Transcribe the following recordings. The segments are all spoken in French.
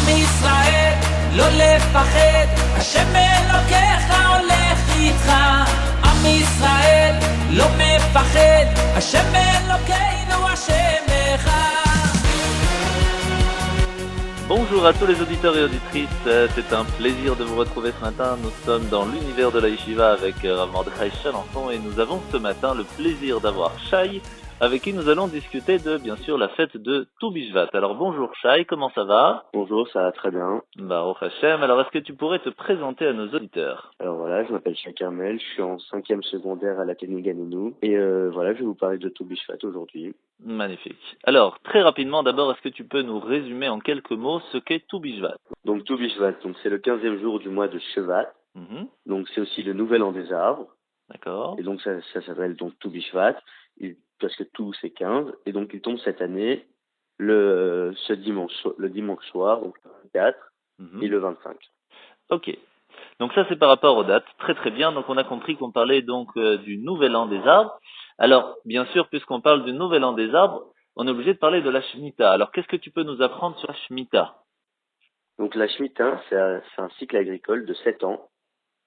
ישראל, לא לפחד, השם אלוקיך הולך איתך. עם ישראל, לא מפחד, השם אלוקינו השם אחד. Bonjour à tous les auditeurs et auditrices, c'est un plaisir de vous retrouver ce matin. Nous sommes dans l'univers de la Yeshiva avec Rav Mordechai Chalençon et nous avons ce matin le plaisir d'avoir Shai avec qui nous allons discuter de, bien sûr, la fête de Tou Bishvat. Alors bonjour Shai, comment ça va? Bonjour, ça va très bien. Baruch Hashem, alors est-ce que tu pourrais te présenter à nos auditeurs? Alors voilà, je m'appelle Shai Carmel, je suis en 5e secondaire à l'Athénée Ganenou et voilà, je vais vous parler de Tou Bishvat aujourd'hui. Magnifique. Alors, très rapidement, d'abord, est-ce que tu peux nous résumer en quelques mots ce qu'est Tou Bishvat? Donc Tou Bishvat, donc c'est le 15e jour du mois de Shevat, donc c'est aussi le nouvel an des arbres. D'accord. Et donc ça s'appelle donc Tou Bishvat, parce que tout c'est 15, et donc il tombe cette année le dimanche soir, donc le 24 et le 25. Ok. Donc ça c'est par rapport aux dates. Très très bien. Donc on a compris qu'on parlait donc du nouvel an des arbres. Alors bien sûr, puisqu'on parle du nouvel an des arbres, on est obligé de parler de la Shemitah. Alors qu'est-ce que tu peux nous apprendre sur la Shemitah? Donc la Shemitah, c'est un cycle agricole de 7 ans,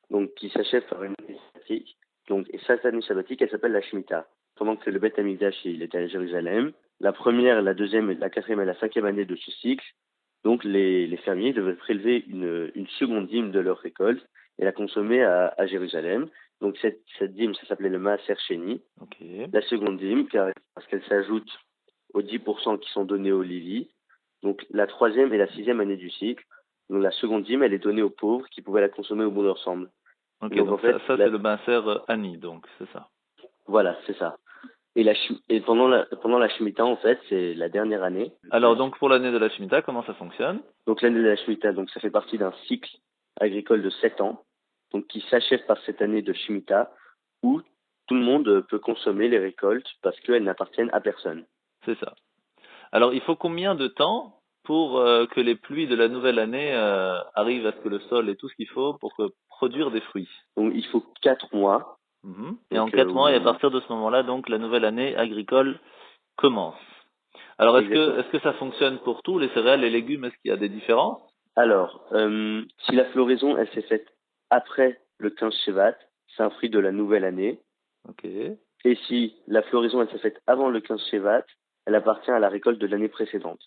donc qui s'achève par une année sabbatique. Donc, et cette année sabbatique, elle s'appelle la Shemitah. Pendant que le Beth Amikdash il était à Jérusalem, la première, la deuxième, la quatrième et la cinquième année de ce cycle, donc les fermiers devaient prélever une seconde dîme de leur récolte et la consommer à Jérusalem. Donc cette dîme, ça s'appelait le Maaser Sheni. Okay. La seconde dîme, parce qu'elle s'ajoute aux 10% qui sont donnés aux Lévi. Donc la troisième et la sixième année du cycle. Donc la seconde dîme, elle est donnée aux pauvres qui pouvaient la consommer au bon leur semble. Ok, donc en fait, ça c'est le Maaser Ani, donc c'est ça. Voilà, c'est ça. Et pendant la Shemitah, en fait, c'est la dernière année. Alors donc pour l'année de la Shemitah, comment ça fonctionne? Donc l'année de la Shemitah, donc ça fait partie d'un cycle agricole de 7 ans, donc qui s'achève par cette année de Shemitah, où tout le monde peut consommer les récoltes parce qu'elles n'appartiennent à personne. C'est ça. Alors il faut combien de temps pour que les pluies de la nouvelle année arrivent à ce que le sol ait tout ce qu'il faut pour produire des fruits? Donc il faut 4 mois. Et en 4 mois, et à partir de ce moment-là, donc la nouvelle année agricole commence. Alors est-ce que ça fonctionne pour tous les céréales, les légumes? Est-ce qu'il y a des différences? Alors, si la floraison elle s'est faite après le 15 Shevat, c'est un fruit de la nouvelle année. Ok. Et si la floraison elle s'est faite avant le 15 Shevat, elle appartient à la récolte de l'année précédente.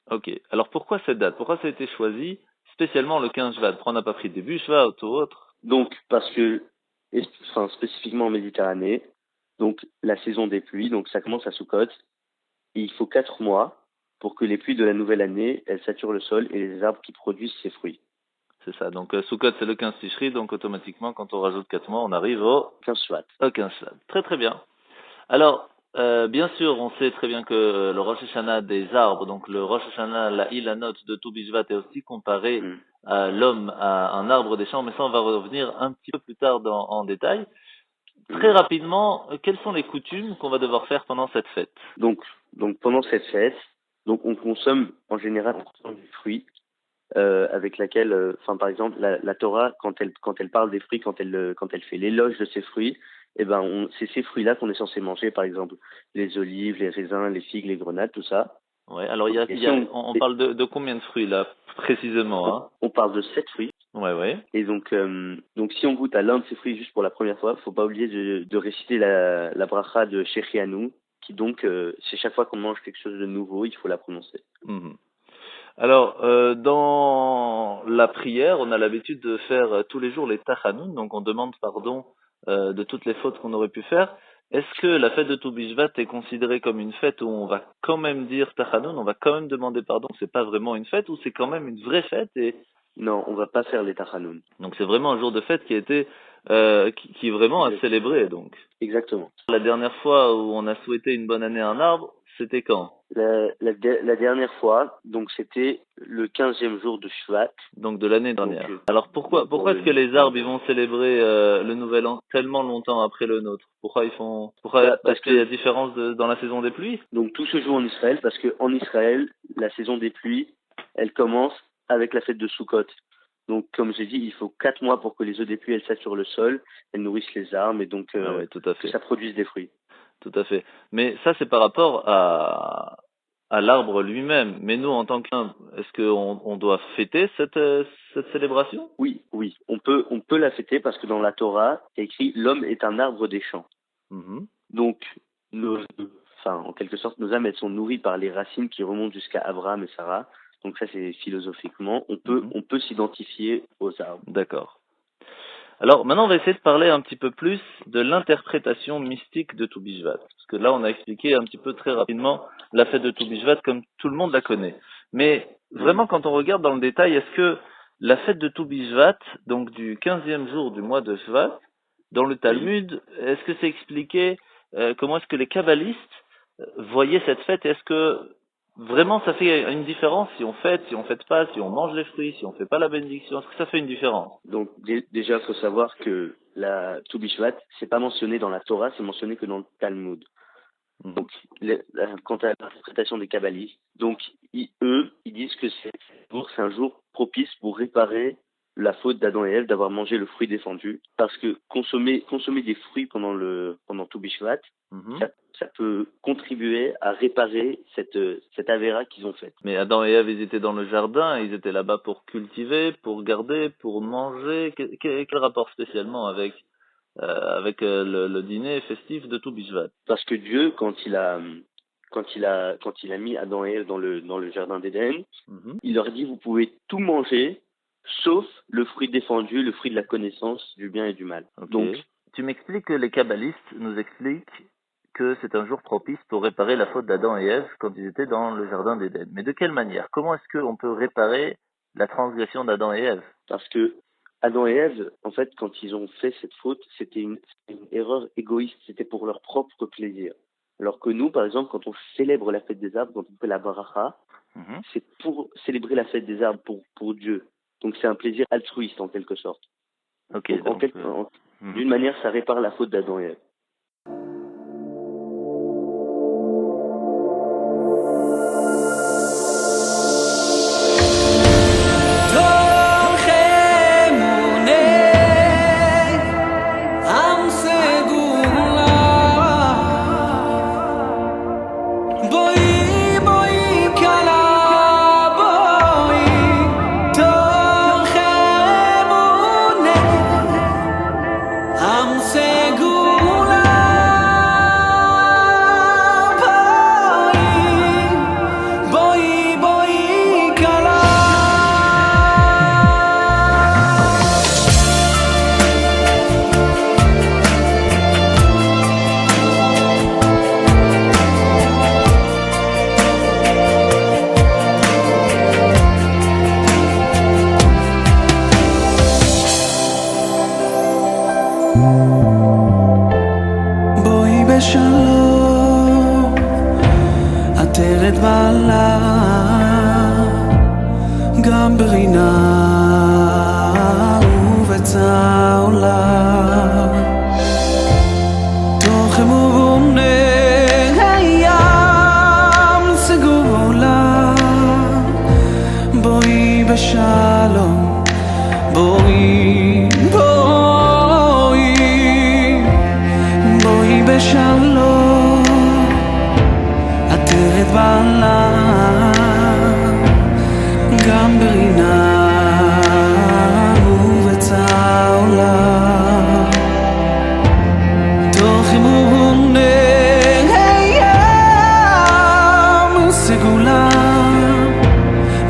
Ok. Alors pourquoi cette date? Pourquoi ça a été choisi spécialement le 15 Shvat? Pourquoi on n'a pas pris début Shvat ou autre? Donc, parce que, spécifiquement en Méditerranée, donc la saison des pluies, donc ça commence à Sukkot, et il faut 4 mois pour que les pluies de la nouvelle année, elles saturent le sol et les arbres qui produisent ces fruits. C'est ça. Donc Sukkot c'est le 15 Tishri, donc automatiquement quand on rajoute 4 mois, on arrive au 15 Shvat. Au 15 Shvat. Très très bien. Alors, bien sûr, on sait très bien que le Rosh Hashanah des arbres, donc le Rosh Hashanah, la Ilanot de Tou Bishvat est aussi comparé à l'homme à un arbre des champs, mais ça on va revenir un petit peu plus tard en détail. Très rapidement, quelles sont les coutumes qu'on va devoir faire pendant cette fête? Donc pendant cette fête, donc on consomme en général du fruit avec laquelle, par exemple, la Torah quand elle parle des fruits, quand elle fait l'éloge de ces fruits, c'est ces fruits-là qu'on est censé manger, par exemple les olives, les raisins, les figues, les grenades, tout ça. Ouais. Alors on parle de combien de fruits là précisément, hein? On parle de 7 fruits. Ouais. Et donc si on goûte à l'un de ces fruits juste pour la première fois, faut pas oublier de réciter la bracha de Shechianu, qui donc c'est chaque fois qu'on mange quelque chose de nouveau, il faut la prononcer. Alors, dans la prière, on a l'habitude de faire tous les jours les tachanoun, donc on demande pardon de toutes les fautes qu'on aurait pu faire. Est-ce que la fête de Tou Bishvat est considérée comme une fête où on va quand même dire tachanoun, on va quand même demander pardon, c'est pas vraiment une fête, ou c'est quand même une vraie fête et... Non, on va pas faire les tachanoun. Donc c'est vraiment un jour de fête qui a été qui vraiment a célébré donc. Exactement. La dernière fois où on a souhaité une bonne année à un arbre, c'était quand? La dernière fois, donc c'était le 15e jour de Shvat. Donc de l'année dernière. Alors pourquoi est-ce que les arbres ils vont célébrer le nouvel an tellement longtemps après le nôtre? Parce qu'il y a différence dans la saison des pluies? Donc tout se joue en Israël parce que en Israël, la saison des pluies, elle commence avec la fête de Sukkot. Donc comme j'ai dit, il faut 4 mois pour que les eaux des pluies elles saturent le sol, elles nourrissent les arbres et donc tout à fait. que ça produise des fruits. Tout à fait. Mais ça, c'est par rapport à l'arbre lui-même. Mais nous, en tant qu'humains, est-ce qu'on doit fêter cette célébration? Oui, on peut la fêter parce que dans la Torah, il y a écrit l'homme est un arbre des champs. Mhm. Donc, en quelque sorte, nos âmes, elles sont nourries par les racines qui remontent jusqu'à Abraham et Sarah. Donc ça, c'est philosophiquement, on peut s'identifier aux arbres. D'accord. Alors maintenant, on va essayer de parler un petit peu plus de l'interprétation mystique de Tou B'Shvat. Parce que là, on a expliqué un petit peu très rapidement la fête de Tou B'Shvat comme tout le monde la connaît. Mais vraiment, quand on regarde dans le détail, est-ce que la fête de Tou B'Shvat, donc du 15e jour du mois de Shvat, dans le Talmud, est-ce que c'est expliqué comment est-ce que les kabbalistes voyaient cette fête? Est-ce que vraiment ça fait une différence si on fête, si on fête pas, si on mange les fruits, si on fait pas la bénédiction? Est-ce que ça fait une différence? Donc déjà, il faut savoir que la Tou B'Shvat, c'est pas mentionné dans la Torah, c'est mentionné que dans le Talmud. Donc, quant à l'interprétation des kabbalistes, donc ils disent que c'est un jour propice pour réparer la faute d'Adam et Ève d'avoir mangé le fruit défendu, parce que consommer des fruits pendant Tou B'Shvat, ça peut contribuer à réparer cette avéra qu'ils ont faite. Mais Adam et Ève, ils étaient dans le jardin, ils étaient là-bas pour cultiver, pour garder, pour manger. Quel rapport spécialement avec le dîner festif de Tou B'Shvat? Parce que Dieu, quand il a mis Adam et Ève dans le jardin d'Éden, il leur dit vous pouvez tout manger sauf le fruit défendu, le fruit de la connaissance du bien et du mal. Okay. Donc, tu m'expliques que les kabbalistes nous expliquent que c'est un jour propice pour réparer la faute d'Adam et Ève quand ils étaient dans le jardin d'Éden. Mais de quelle manière? Comment est-ce qu'on peut réparer la transgression d'Adam et Ève? Parce que Adam et Ève, en fait, quand ils ont fait cette faute, c'était une erreur égoïste, c'était pour leur propre plaisir. Alors que nous, par exemple, quand on célèbre la fête des arbres, quand on fait la baracha, c'est pour célébrer la fête des arbres pour Dieu. Donc c'est un plaisir altruiste en quelque sorte. Okay, d'une manière, ça répare la faute d'Adam et Ève. בואי בשלום, עטרת בעלה, גם ברינה ובצעולה. תוכם ובונה הים סגולה, בואי בשלום, בואי בשלום, עטרת בעלה, גם ברינה ובצעולה. תוכם ובונה הים סגולה,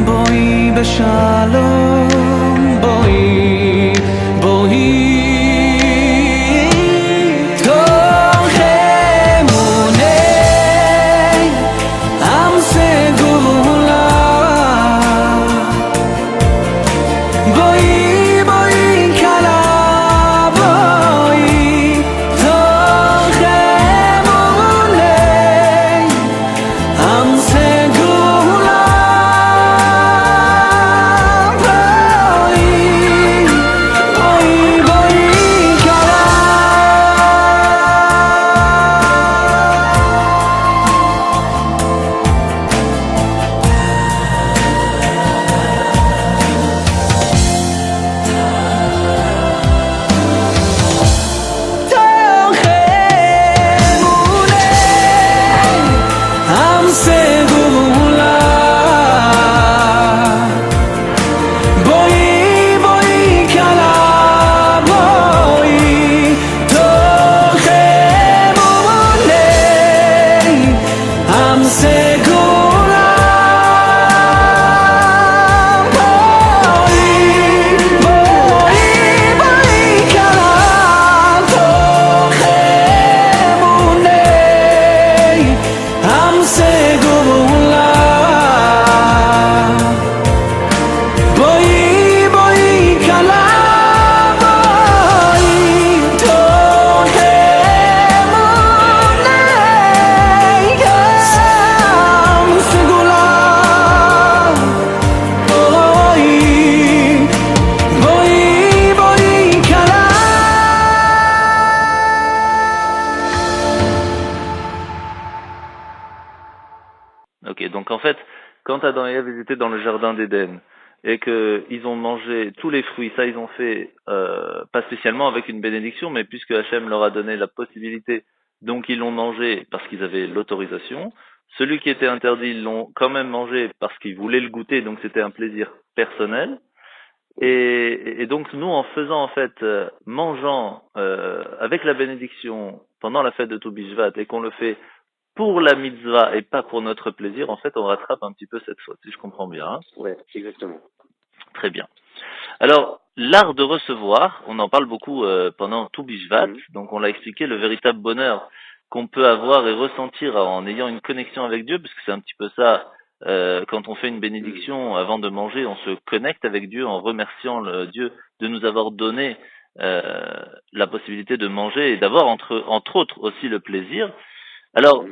בואי בשלום, בואי qu'en fait, quand Adam et Ève ils étaient dans le jardin d'Éden et que ils ont mangé tous les fruits, ça ils ont fait pas spécialement avec une bénédiction, mais puisque Hachem leur a donné la possibilité, donc ils l'ont mangé parce qu'ils avaient l'autorisation. Celui qui était interdit, ils l'ont quand même mangé parce qu'ils voulaient le goûter, donc c'était un plaisir personnel. Et donc nous, en faisant en fait, mangeant avec la bénédiction pendant la fête de Tou Bishvat et qu'on le fait pour la mitzvah et pas pour notre plaisir, en fait, on rattrape un petit peu cette faute, si je comprends bien. Hein. Ouais, exactement. Très bien. Alors, l'art de recevoir, on en parle beaucoup pendant Tou Bishvat, donc on l'a expliqué, le véritable bonheur qu'on peut avoir et ressentir en ayant une connexion avec Dieu, parce que c'est un petit peu ça, quand on fait une bénédiction avant de manger, on se connecte avec Dieu en remerciant Dieu de nous avoir donné la possibilité de manger et d'avoir entre autres aussi le plaisir. Alors,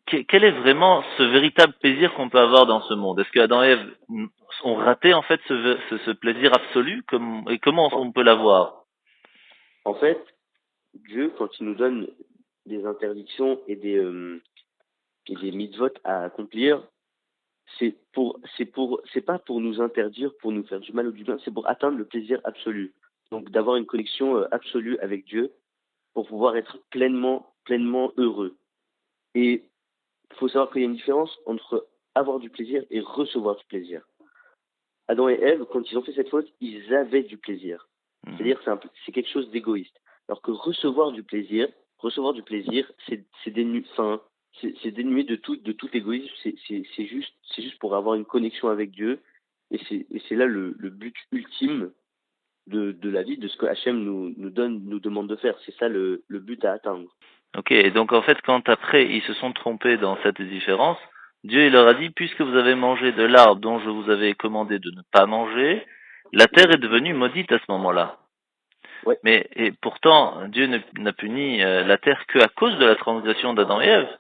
quel est vraiment ce véritable plaisir qu'on peut avoir dans ce monde? Est-ce qu'Adam et Ève ont raté en fait ce plaisir absolu et comment on peut l'avoir? En fait, Dieu, quand il nous donne des interdictions et des mitzvot à accomplir, c'est pas pour nous interdire, pour nous faire du mal ou du bien, c'est pour atteindre le plaisir absolu. Donc d'avoir une connexion absolue avec Dieu pour pouvoir être pleinement heureux. Et il faut savoir qu'il y a une différence entre avoir du plaisir et recevoir du plaisir. Adam et Ève, quand ils ont fait cette faute, ils avaient du plaisir. C'est-à-dire c'est quelque chose d'égoïste. Alors que recevoir du plaisir, c'est dénué de tout égoïsme. C'est juste pour avoir une connexion avec Dieu. Et c'est là le but ultime de la vie, de ce que Hachem nous demande de faire. C'est ça le but à atteindre. Ok, et donc en fait, quand après ils se sont trompés dans cette différence, Dieu il leur a dit, puisque vous avez mangé de l'arbre dont je vous avais commandé de ne pas manger, la terre est devenue maudite à ce moment-là. Ouais. Mais et pourtant, Dieu n'a puni la terre qu'à cause de la transgression d'Adam et Ève.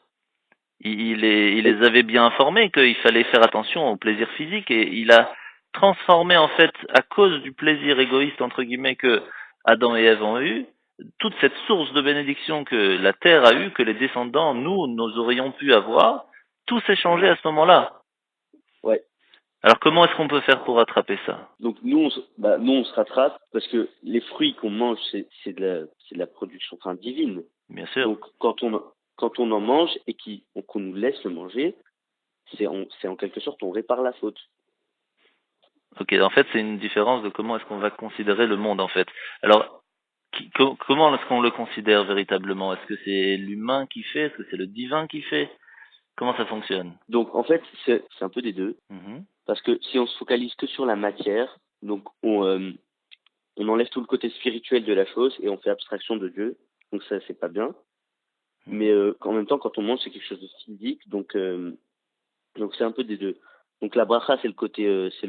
Il les avait bien informés qu'il fallait faire attention au plaisir physique et il a transformé en fait, à cause du plaisir égoïste entre guillemets que Adam et Ève ont eu, toute cette source de bénédiction que la terre a eue, que les descendants, nous aurions pu avoir, tout s'est changé à ce moment-là. Ouais. Alors comment est-ce qu'on peut faire pour rattraper ça? Donc nous on se rattrape parce que les fruits qu'on mange c'est de la production divine. Bien sûr. Donc quand on en mange et qu'on nous laisse le manger, c'est en quelque sorte on répare la faute. Ok, en fait c'est une différence de comment est-ce qu'on va considérer le monde en fait. Alors comment est-ce qu'on le considère véritablement? Est-ce que c'est l'humain qui fait? Est-ce que c'est le divin qui fait? Comment ça fonctionne? Donc en fait c'est un peu des deux. Mm-hmm. Parce que si on se focalise que sur la matière, donc on enlève tout le côté spirituel de la chose et on fait abstraction de Dieu. Donc ça c'est pas bien. Mais en même temps quand on mange c'est quelque chose de physique, donc c'est un peu des deux. Donc la bracha c'est le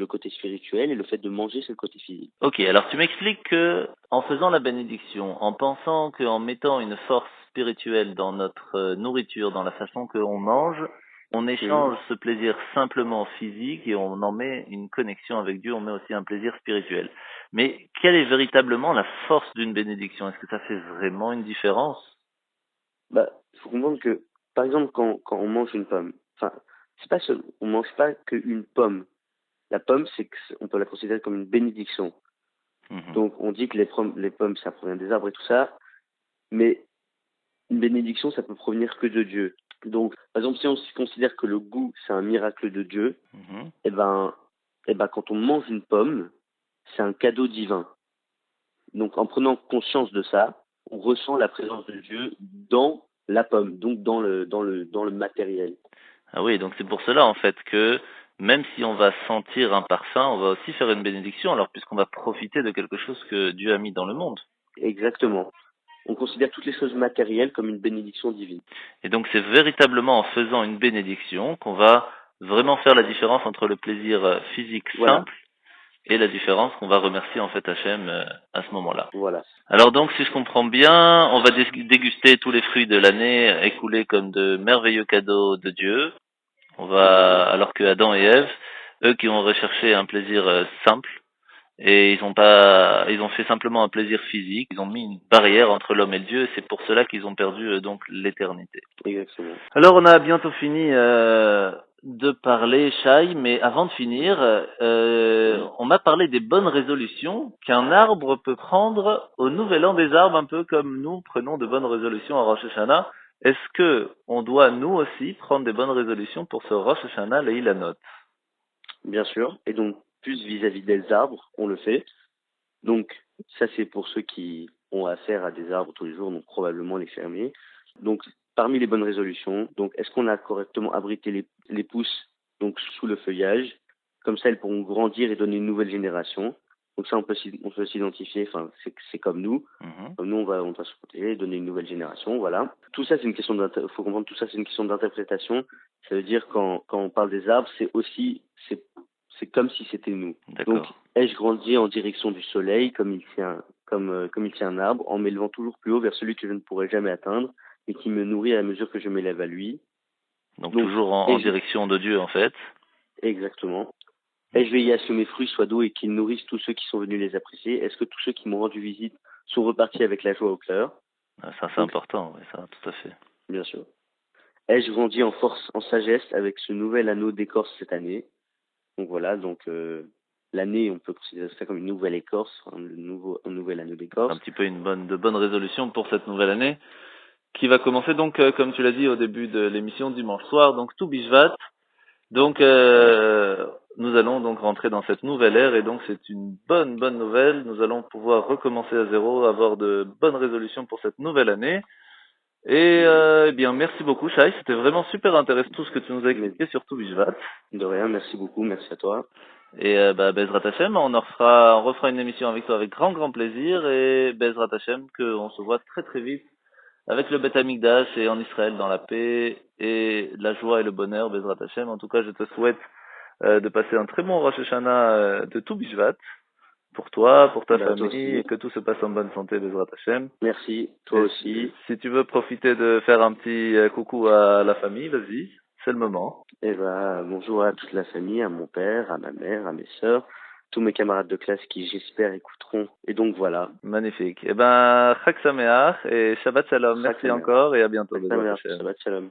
côté spirituel et le fait de manger c'est le côté physique. Ok, alors tu m'expliques que en faisant la bénédiction, en pensant qu'en mettant une force spirituelle dans notre nourriture, dans la façon qu'on mange, on échange ce plaisir simplement physique et on en met une connexion avec Dieu, on met aussi un plaisir spirituel. Mais quelle est véritablement la force d'une bénédiction? Est-ce que ça fait vraiment une différence? Il faut comprendre que par exemple quand on mange une pomme, c'est pas seul, on mange pas qu'une pomme. La pomme on peut la considérer comme une bénédiction. Mm-hmm. Donc on dit que les pommes ça provient des arbres et tout ça, mais une bénédiction ça peut provenir que de Dieu. Donc par exemple si on considère que le goût c'est un miracle de Dieu, Mm-hmm. et ben quand on mange une pomme, c'est un cadeau divin. Donc en prenant conscience de ça, on ressent la présence de Dieu dans la pomme, donc dans le matériel. Ah oui, donc c'est pour cela en fait que même si on va sentir un parfum, on va aussi faire une bénédiction, alors puisqu'on va profiter de quelque chose que Dieu a mis dans le monde. Exactement. On considère toutes les choses matérielles comme une bénédiction divine. Et donc c'est véritablement en faisant une bénédiction qu'on va vraiment faire la différence entre le plaisir physique simple et la différence qu'on va remercier en fait Hachem à ce moment-là. Voilà. Alors donc si je comprends bien, on va déguster tous les fruits de l'année écoulés comme de merveilleux cadeaux de Dieu. Alors que Adam et Ève, eux qui ont recherché un plaisir simple, et ils ont fait simplement un plaisir physique, ils ont mis une barrière entre l'homme et Dieu, et c'est pour cela qu'ils ont perdu donc l'éternité. Exactement. Alors on a bientôt fini de parler, Shai, mais avant de finir, on m'a parlé des bonnes résolutions qu'un arbre peut prendre au Nouvel An des arbres, un peu comme nous prenons de bonnes résolutions à Rosh Hashanah. Est-ce que on doit nous aussi prendre des bonnes résolutions pour ce Rosh Hashanah Leilanot? Bien sûr. Et donc, plus vis-à-vis des arbres, on le fait. Donc, ça, c'est pour ceux qui ont affaire à des arbres tous les jours, donc probablement les fermiers. Donc, parmi les bonnes résolutions, donc, est-ce qu'on a correctement abrité les pousses donc, sous le feuillage? Comme ça, elles pourront grandir et donner une nouvelle génération. Donc ça, on peut s'identifier, enfin, c'est comme nous. Comme nous, on va se protéger, donner une nouvelle génération, voilà. Tout ça, c'est une question faut comprendre, tout ça, c'est une question d'interprétation. Ça veut dire, quand on parle des arbres, c'est comme si c'était nous. D'accord. Donc, ai-je grandi en direction du soleil, comme il tient un arbre, en m'élevant toujours plus haut vers celui que je ne pourrai jamais atteindre, et qui me nourrit à la mesure que je m'élève à lui. Donc toujours en direction de Dieu, en fait. Exactement. Ai-je veillé à ce que mes fruits soient doux et qu'ils nourrissent tous ceux qui sont venus les apprécier? Est-ce que tous ceux qui m'ont rendu visite sont repartis avec la joie au cœur? Ça, c'est important, oui, ça, tout à fait. Bien sûr. Ai-je grandi en force, en sagesse avec ce nouvel anneau d'écorce cette année? Donc voilà, l'année, on peut considérer ça comme une nouvelle écorce, un nouvel anneau d'écorce. Un petit peu de bonnes résolutions pour cette nouvelle année qui va commencer donc, comme tu l'as dit au début de l'émission, dimanche soir, donc tout Bishvat. Donc, nous allons donc rentrer dans cette nouvelle ère et donc c'est une bonne nouvelle. Nous allons pouvoir recommencer à zéro, avoir de bonnes résolutions pour cette nouvelle année. Et eh bien, merci beaucoup, Shai. C'était vraiment super intéressant tout ce que tu nous as expliqué sur tout Bishvat. De rien, merci beaucoup, merci à toi. Et Bezrat Hashem, on refera une émission avec toi avec grand plaisir et Bezrat Hashem qu'on se voit très très vite avec le Beth Amikdash et en Israël dans la paix et la joie et le bonheur, Bezrat Hashem. En tout cas, je te souhaite de passer un très bon Rosh Hashanah de tout Bishvat pour toi, pour ta famille et que tout se passe en bonne santé, Bezrat Hashem. Merci, toi aussi. Si tu veux profiter de faire un petit coucou à la famille, vas-y, c'est le moment. Eh ben, bonjour à toute la famille, à mon père, à ma mère, à mes sœurs, tous mes camarades de classe qui, j'espère, écouteront. Et donc voilà. Magnifique. Eh ben, Chag Sameach et Shabbat Shalom. Merci encore et à bientôt. Shabbat Shalom.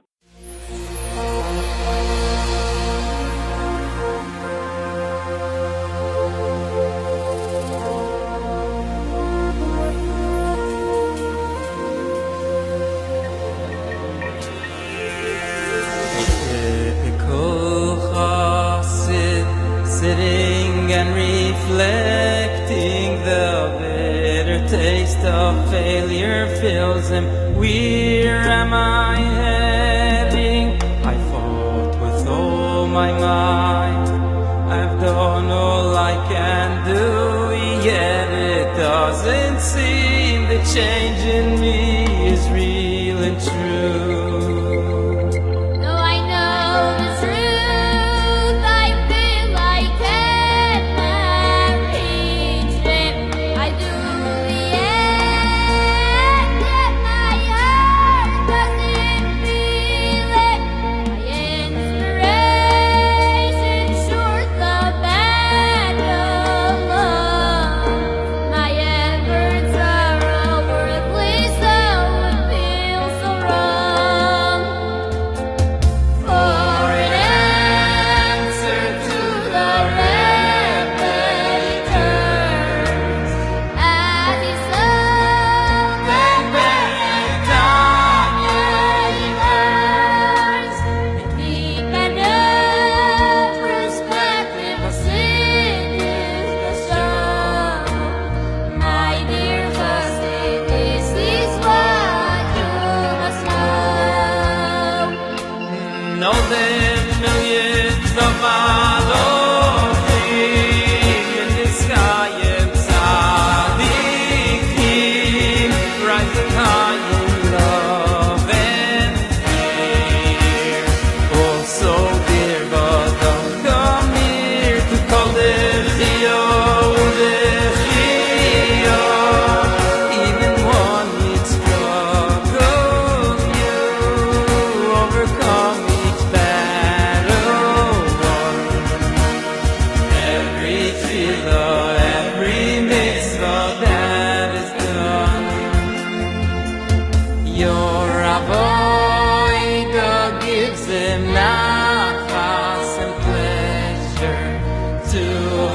Sitting and reflecting, the bitter taste of failure fills him. Where am I heading? I fought with all my might. I've done all I can do, yet it doesn't seem the change in me is real and true. My efforts are all worthless.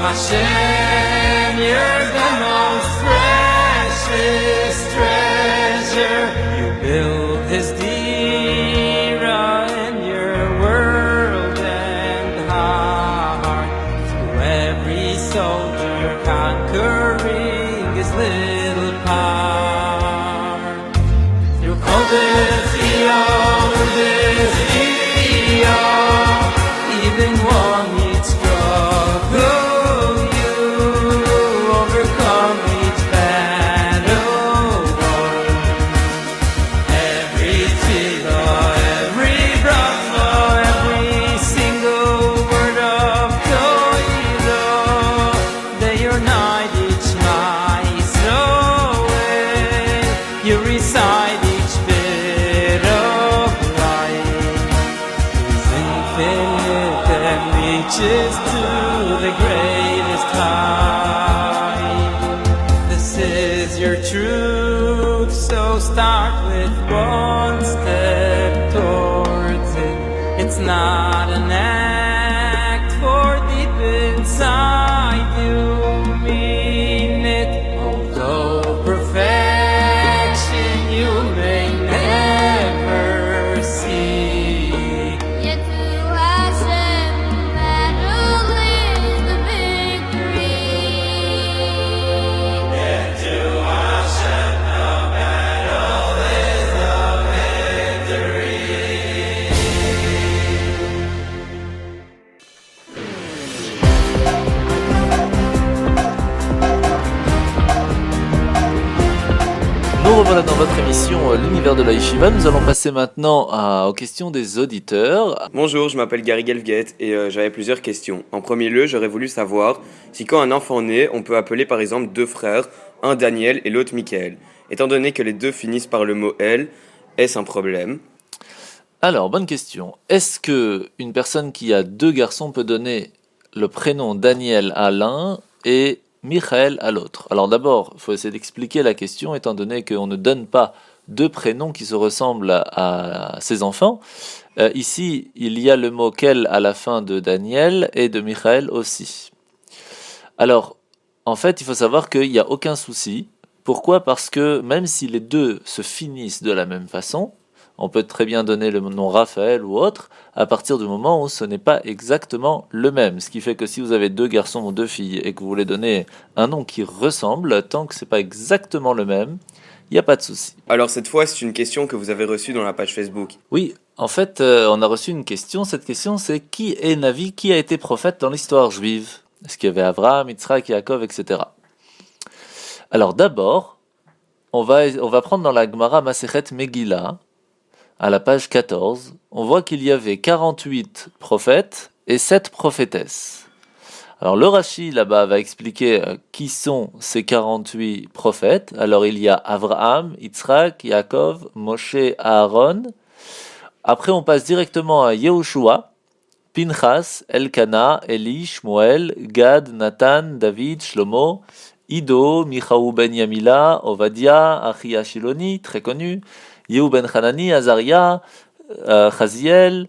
Hashem, you're the most precious treasure. You build his dira in your world and heart. Through every soldier conquering his little part. Through Kodesh even one needs struggle, you overcome each battle. Every tefillah, every bracha, every single word of Torah, they unite each Israel. You recite each bit of life. His infinite and reaches to the greatest height. This is your truth, so start with one step towards it. It's not an act, for deep inside you mean it. Although perfection you may never see. Yet through Hashem, that will is the victory. Nous revoilà dans votre émission L'univers de la Yeshiva. Nous allons passer maintenant aux questions des auditeurs. Bonjour, je m'appelle Gary Gelfget et j'avais plusieurs questions. En premier lieu, j'aurais voulu savoir si quand un enfant naît, on peut appeler par exemple deux frères, un Daniel et l'autre Michael. Étant donné que les deux finissent par le mot El, est-ce un problème ? Alors, bonne question. Est-ce que une personne qui a deux garçons peut donner le prénom Daniel à l'un et Michael à l'autre? Alors d'abord, il faut essayer d'expliquer la question, étant donné qu'on ne donne pas deux prénoms qui se ressemblent à ses enfants. Ici, il y a le mot Kel à la fin de Daniel et de Michael aussi. Alors, en fait, il faut savoir qu'il n'y a aucun souci. Pourquoi ? Parce que même si les deux se finissent de la même façon, on peut très bien donner le nom Raphaël ou autre, à partir du moment où ce n'est pas exactement le même. Ce qui fait que si vous avez deux garçons ou deux filles et que vous voulez donner un nom qui ressemble, tant que ce n'est pas exactement le même, il n'y a pas de souci. Alors cette fois, c'est une question que vous avez reçue dans la page Facebook. Oui, en fait, on a reçu une question. Cette question, c'est qui est Navi, qui a été prophète dans l'histoire juive ? Est-ce qu'il y avait Abraham, Yitzhak, Yaakov, etc. Alors d'abord, on va prendre dans la Gemara Masechet Megillah, à la page 14, on voit qu'il y avait 48 prophètes et 7 prophétesses. Alors le Rashi là-bas va expliquer qui sont ces 48 prophètes. Alors il y a Abraham, Yitzhak, Yaakov, Moshe, Aaron. Après on passe directement à Yehoshua, Pinchas, Elkana, Eli, Shmuel, Gad, Nathan, David, Shlomo, Ido, Michaou ben Yamila, Ovadia, Achia Shiloni, très connu, Yehu ben Hanani, Azaria, Chaziel,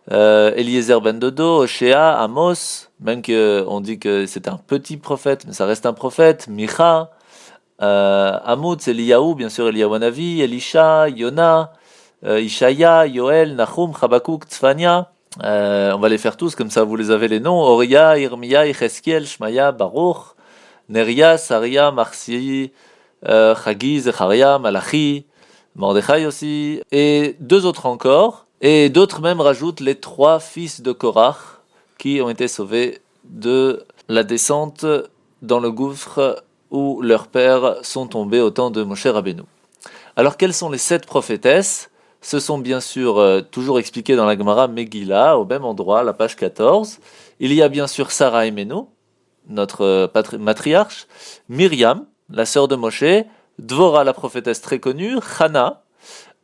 Eliezer ben Dodo, Oshea, Amos, même qu'on dit que c'est un petit prophète, mais ça reste un prophète, Micha, Amutz, Eliyahu, bien sûr Eliyahu Hanavi, Elisha, Yona, Ishaya, Yoel, Nahum, Chabakouk, Tzfania. On va les faire tous, comme ça vous les avez les noms. Oria, Irmia, Yecheskiel, Shmaya, Baruch, Neria, Saria, Marci, Chagi, Zecharia, Malachi, Mordechai aussi, et deux autres encore. Et d'autres même rajoutent les 3 fils de Korach qui ont été sauvés de la descente dans le gouffre où leurs pères sont tombés au temps de Moshe Rabbeinu. Alors quelles sont les 7 prophétesses ? Ce sont bien sûr toujours expliqués dans la Gemara Megillah, au même endroit, la page 14. Il y a bien sûr Sarah Imenu, notre matriarche, Myriam, la sœur de Moshe, Dvorah, la prophétesse très connue, Hana,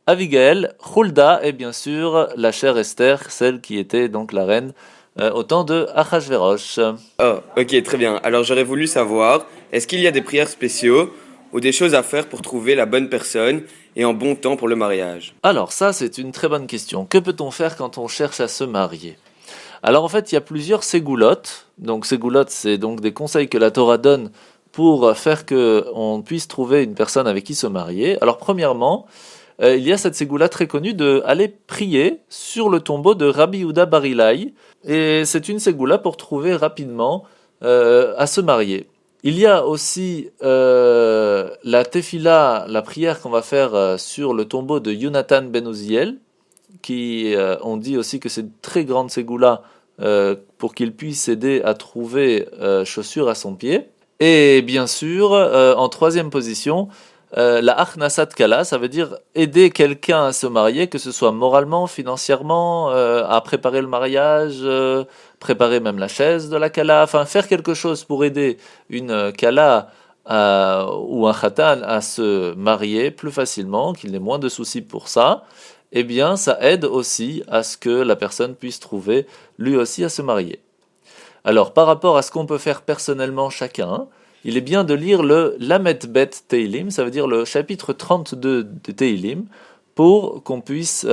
Abigail, Hulda et bien sûr la chère Esther, celle qui était donc la reine au temps de Achashverosh. Oh, ok, très bien. Alors j'aurais voulu savoir, est-ce qu'il y a des prières spéciaux ou des choses à faire pour trouver la bonne personne et en bon temps pour le mariage ? Alors ça, c'est une très bonne question. Que peut-on faire quand on cherche à se marier ? Alors en fait, il y a plusieurs ségoulottes. Donc ségoulottes, c'est donc des conseils que la Torah donne pour faire qu'on puisse trouver une personne avec qui se marier. Alors premièrement, il y a cette ségoula très connue d'aller prier sur le tombeau de Rabbi Yehuda Bar Ilai. Et c'est une ségoula pour trouver rapidement à se marier. Il y a aussi la tefila, la prière qu'on va faire sur le tombeau de Yonatan ben Uziel, qui on dit aussi que c'est une très grande ségoula pour qu'il puisse aider à trouver chaussures à son pied. Et bien sûr, en troisième position, la achnasat kala, ça veut dire aider quelqu'un à se marier, que ce soit moralement, financièrement, à préparer le mariage, préparer même la chaise de la kala, enfin faire quelque chose pour aider une kala ou un khatan à se marier plus facilement, qu'il ait moins de soucis pour ça. Eh bien, ça aide aussi à ce que la personne puisse trouver lui aussi à se marier. Alors, par rapport à ce qu'on peut faire personnellement chacun, il est bien de lire le Lamet Bet Teilim, ça veut dire le chapitre 32 de Teilim, pour qu'on puisse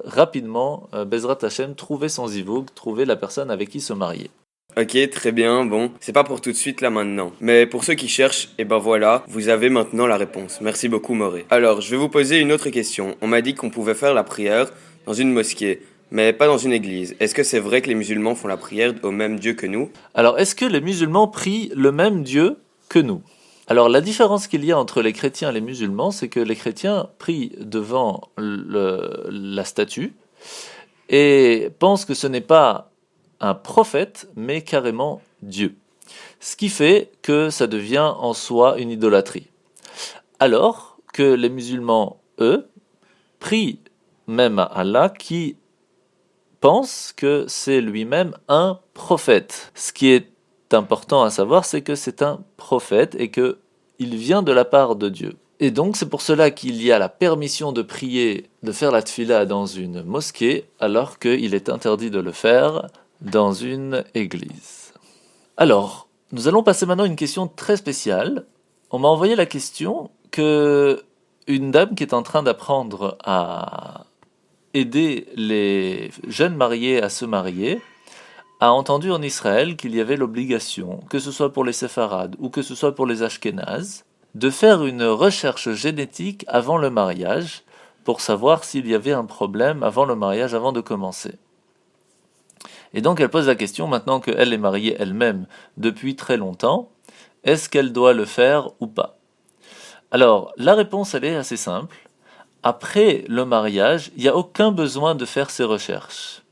rapidement, Bezrat Hashem, trouver son zivug, trouver la personne avec qui se marier. Ok, très bien, bon, c'est pas pour tout de suite là maintenant. Mais pour ceux qui cherchent, et ben voilà, vous avez maintenant la réponse. Merci beaucoup Moré. Alors, je vais vous poser une autre question. On m'a dit qu'on pouvait faire la prière dans une mosquée, mais pas dans une église. Est-ce que c'est vrai que les musulmans font la prière au même Dieu que nous? Alors, est-ce que les musulmans prient le même Dieu que nous? Alors, la différence qu'il y a entre les chrétiens et les musulmans, c'est que les chrétiens prient devant la statue et pensent que ce n'est pas un prophète, mais carrément Dieu. Ce qui fait que ça devient en soi une idolâtrie. Alors que les musulmans, eux, prient même à Allah qui pense que c'est lui-même un prophète. Ce qui est important à savoir, c'est que c'est un prophète et qu'il vient de la part de Dieu. Et donc c'est pour cela qu'il y a la permission de prier, de faire la tfila dans une mosquée, alors qu'il est interdit de le faire dans une église. Alors, nous allons passer maintenant à une question très spéciale. On m'a envoyé la question que une dame qui est en train d'apprendre à aider les jeunes mariés à se marier a entendu en Israël qu'il y avait l'obligation, que ce soit pour les séfarades ou que ce soit pour les ashkénazes, de faire une recherche génétique avant le mariage pour savoir s'il y avait un problème avant le mariage, avant de commencer. Et donc elle pose la question, maintenant qu'elle est mariée elle-même depuis très longtemps, est-ce qu'elle doit le faire ou pas? Alors, la réponse, elle est assez simple. Après le mariage, il n'y a aucun besoin de faire ces recherches.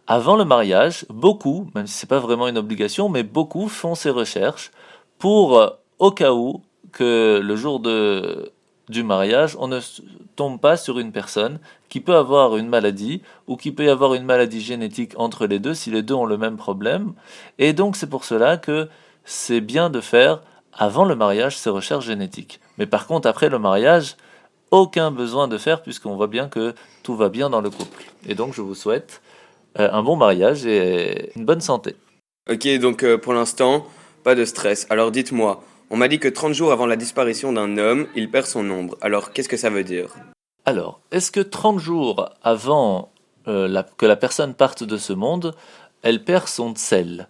Avant le mariage, beaucoup, même si ce n'est pas vraiment une obligation, mais beaucoup font ces recherches pour, au cas où, que le jour du mariage, on ne tombe pas sur une personne qui peut avoir une maladie ou qui peut y avoir une maladie génétique entre les deux si les deux ont le même problème. Et donc c'est pour cela que c'est bien de faire avant le mariage ces recherches génétiques. Mais par contre après le mariage, aucun besoin de faire puisqu'on voit bien que tout va bien dans le couple. Et donc je vous souhaite un bon mariage et une bonne santé. Ok, donc pour l'instant, pas de stress. Alors dites-moi, on m'a dit que 30 jours avant la disparition d'un homme, il perd son ombre. Alors qu'est-ce que ça veut dire? Alors, est-ce que 30 jours avant que la personne parte de ce monde, elle perd son tsel?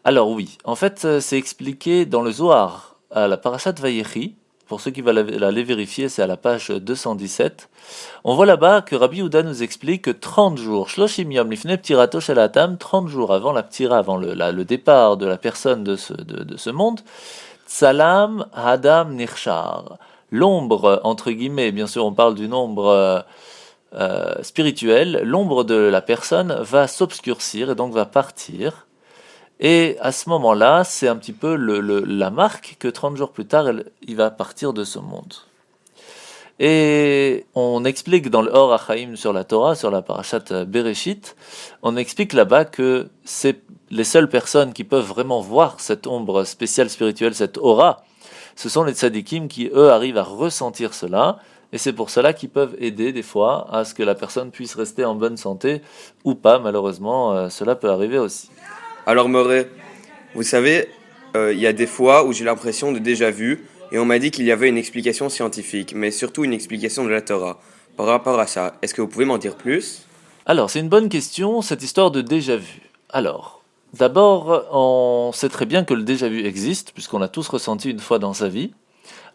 Alors oui, en fait c'est expliqué dans le Zohar, à la Parashat Vayechi. Pour ceux qui veulent aller vérifier, c'est à la page 217. On voit là-bas que Rabbi Yehuda nous explique que 30 jours, Shloshim Yom Lifnei Ptirato Shel Hatam, 30 jours avant la ptira, avant le départ de la personne de ce monde, Tsalam Hadam Nirshar. L'ombre, entre guillemets, bien sûr on parle d'une ombre spirituelle, l'ombre de la personne va s'obscurcir et donc va partir. Et à ce moment-là, c'est un petit peu la marque que 30 jours plus tard, il va partir de ce monde. Et on explique dans le Or HaChaim sur la Torah, sur la Parashat Bereshit, on explique là-bas que c'est les seules personnes qui peuvent vraiment voir cette ombre spéciale spirituelle, cette aura, ce sont les tzadikim qui, eux, arrivent à ressentir cela, et c'est pour cela qu'ils peuvent aider des fois à ce que la personne puisse rester en bonne santé, ou pas, malheureusement, cela peut arriver aussi. Alors Moré, vous savez, il y a des fois où j'ai l'impression de déjà vu, et on m'a dit qu'il y avait une explication scientifique, mais surtout une explication de la Torah. Par rapport à ça, est-ce que vous pouvez m'en dire plus? Alors, c'est une bonne question, cette histoire de déjà vu. Alors, d'abord, on sait très bien que le déjà-vu existe, puisqu'on l'a tous ressenti une fois dans sa vie.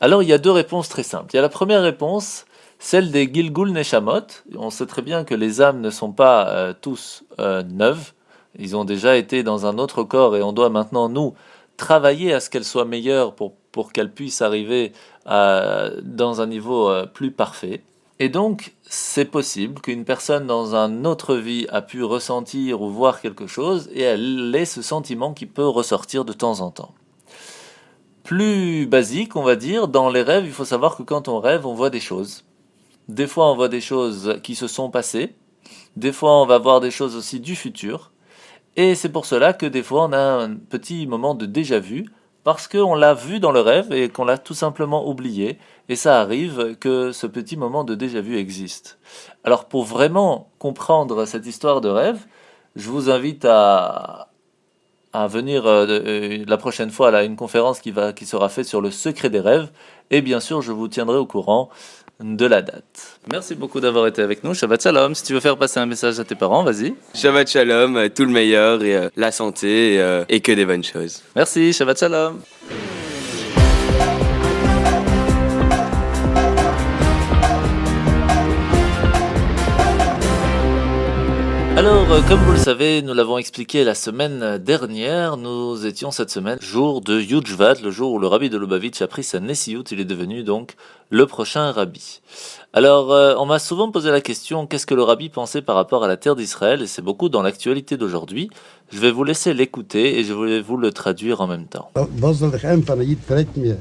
Alors, il y a deux réponses très simples. Il y a la première réponse, celle des Gilgul Neshamot. On sait très bien que les âmes ne sont pas tous neuves. Ils ont déjà été dans un autre corps et on doit maintenant, nous, travailler à ce qu'elles soient meilleures pour qu'elles puissent arriver dans un niveau plus parfait. Et donc, c'est possible qu'une personne dans une autre vie a pu ressentir ou voir quelque chose et elle ait ce sentiment qui peut ressortir de temps en temps. Plus basique, on va dire, dans les rêves, il faut savoir que quand on rêve, on voit des choses. Des fois, on voit des choses qui se sont passées. Des fois, on va voir des choses aussi du futur. Et c'est pour cela que des fois, on a un petit moment de déjà-vu, parce qu'on l'a vu dans le rêve et qu'on l'a tout simplement oublié. Et ça arrive que ce petit moment de déjà-vu existe. Alors, pour vraiment comprendre cette histoire de rêve, je vous invite à venir la prochaine fois à une conférence qui sera faite sur le secret des rêves. Et bien sûr, je vous tiendrai au courant de la date. Merci beaucoup d'avoir été avec nous. Shabbat Shalom. Si tu veux faire passer un message à tes parents, vas-y. Shabbat Shalom, tout le meilleur et la santé et que des bonnes choses. Merci, Shabbat Shalom. Alors, comme vous le savez, nous l'avons expliqué la semaine dernière, nous étions cette semaine jour de Yud Shvat, le jour où le rabbi de Lubavitch a pris sa Nessiyut, il est devenu donc le prochain rabbi. Alors, on m'a souvent posé la question, qu'est-ce que le rabbi pensait par rapport à la terre d'Israël, et c'est beaucoup dans l'actualité d'aujourd'hui. Je vais vous laisser l'écouter et je vais vous le traduire en même temps. Was soll ich empfangen? Jeder fragt mir,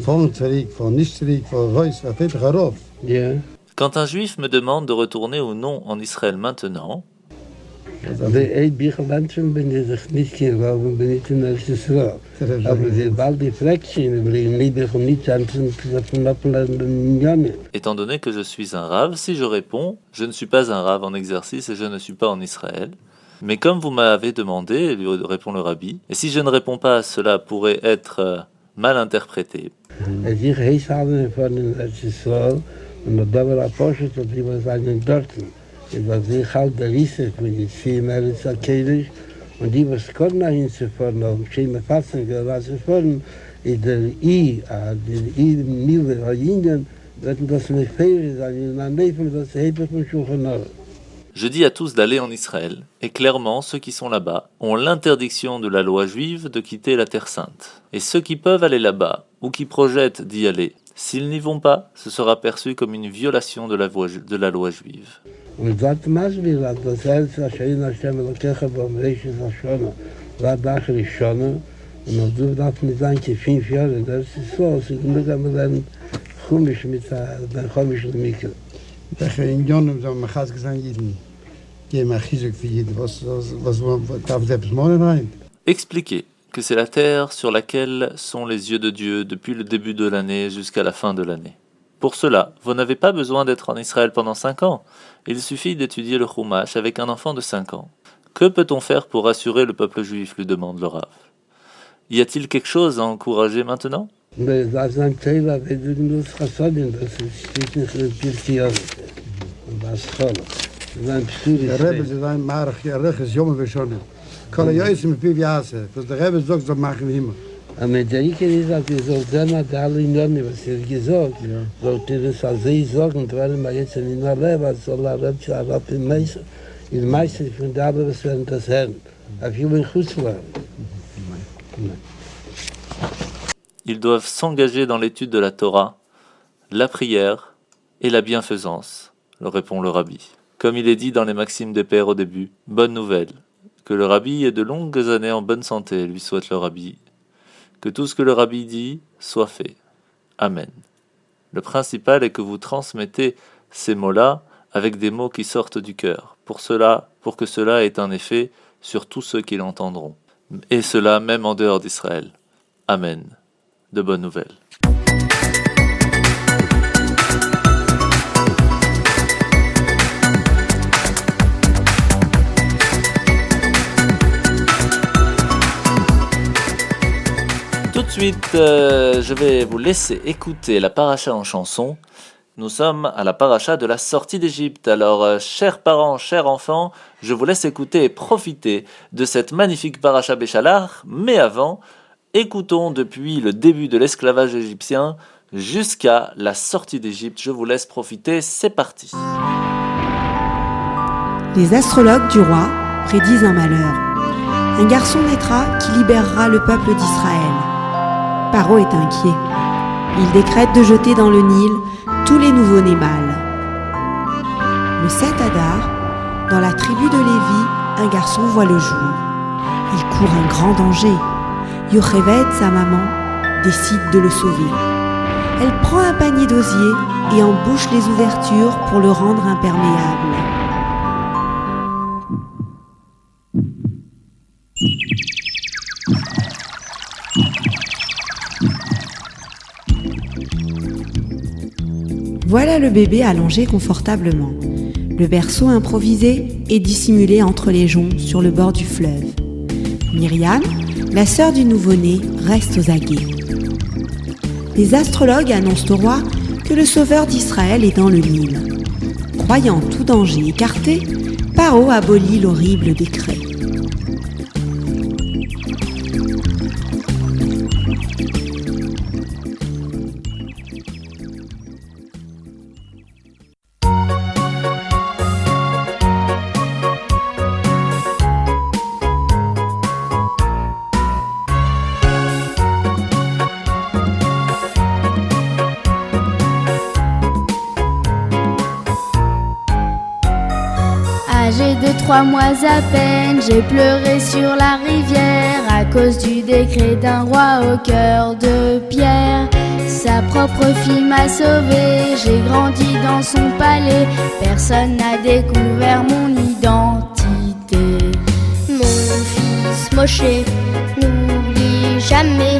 von zurück, von nicht zurück, von Reus, was fehlt darauf? Ja. Quand un juif me demande de retourner ou non en Israël maintenant, bin ich sich nicht geworden, bin ich in der Israel. Aber bald die Fraction, bringen lieber von nicht von étant donné que je suis un rave, si je réponds, je ne suis pas un rave en exercice et je ne suis pas en Israël. Mais comme vous m'avez demandé, lui répond le rabbi, et si je ne réponds pas, cela pourrait être mal interprété. Ich heiße alle von Israel und da war ein Porsche, die war seinen Dorten. Es war sehr halt der Riese, wenn ich sie mehr als Akelisch, und die was Korna hinzufahren, auf Schema Fassen, was sie fahren, in der Milde, der Indien, werden das nicht fehlen, in einem Leben, das Heber von Schuchanor. Je dis à tous d'aller en Israël, et clairement, ceux qui sont là-bas ont l'interdiction de la loi juive de quitter la Terre Sainte. Et ceux qui peuvent aller là-bas, ou qui projettent d'y aller, s'ils n'y vont pas, ce sera perçu comme une violation de la loi juive. Und das Masbil hat das Herz, Hashem Hashem Elokecha beim Reiches Hashona, war Dach Rishona, und du darfst nicht sagen, 5 Jahre, das ist so, sie müssen aber dann Chumisch mit der Chumisch Mikro. In Jonem haben wir Chaz gesagt, jeden, geben wir Chizuk für jeden, was darf der Bismonen rein? Expliquez que c'est la terre sur laquelle sont les yeux de Dieu depuis le début de l'année jusqu'à la fin de l'année. Pour cela, vous n'avez pas besoin d'être en Israël pendant 5 ans. Il suffit d'étudier le Chumash avec un enfant de 5 ans. Que peut-on faire pour rassurer le peuple juif, lui demande le Rav. Y a-t-il quelque chose à encourager maintenant? Amerika ist, dass wir so sehr alle in Ordnung, was ihr gesagt habt. Sollte das als sie sagen, weil wir jetzt in der Leben, soll Arab im Meister, in Meister von der Arbeit, was werden das hören. Auf jeden Fall. Ils doivent s'engager dans l'étude de la Torah, la prière et la bienfaisance, leur répond le rabbi. Comme il est dit dans les Maximes des Pères au début, bonne nouvelle, que le rabbi ait de longues années en bonne santé, lui souhaite le rabbi. Que tout ce que le rabbi dit soit fait. Amen. Le principal est que vous transmettez ces mots-là avec des mots qui sortent du cœur, pour que cela ait un effet sur tous ceux qui l'entendront. Et cela même en dehors d'Israël. Amen. De bonnes nouvelles. Tout de suite, je vais vous laisser écouter la paracha en chanson Nous sommes à la paracha de la sortie d'Égypte. Alors, chers parents, chers enfants, je vous laisse écouter et profiter de cette magnifique paracha Béchalar. Mais avant, écoutons depuis le début de l'esclavage égyptien jusqu'à la sortie d'Égypte. Je vous laisse profiter, c'est parti. Les astrologues du roi prédisent un malheur. Un garçon naîtra qui libérera le peuple d'Israël. Paro est inquiet. Il décrète de jeter dans le Nil tous les nouveau-nés mâles. Le 7 Adar, dans la tribu de Lévi, un garçon voit le jour. Il court un grand danger. Yocheved, sa maman, décide de le sauver. Elle prend un panier d'osier et embouche les ouvertures pour le rendre imperméable. Voilà le bébé allongé confortablement. Le berceau improvisé est dissimulé entre les joncs sur le bord du fleuve. Myriam, la sœur du nouveau-né, reste aux aguets. Les astrologues annoncent au roi que le sauveur d'Israël est dans le Nil. Croyant tout danger écarté, Paro abolit l'horrible décret. Âgé de 3 mois à peine, j'ai pleuré sur la rivière à cause du décret d'un roi au cœur de pierre. Sa propre fille m'a sauvée, j'ai grandi dans son palais. Personne n'a découvert mon identité. Mon fils Moshe, n'oublie jamais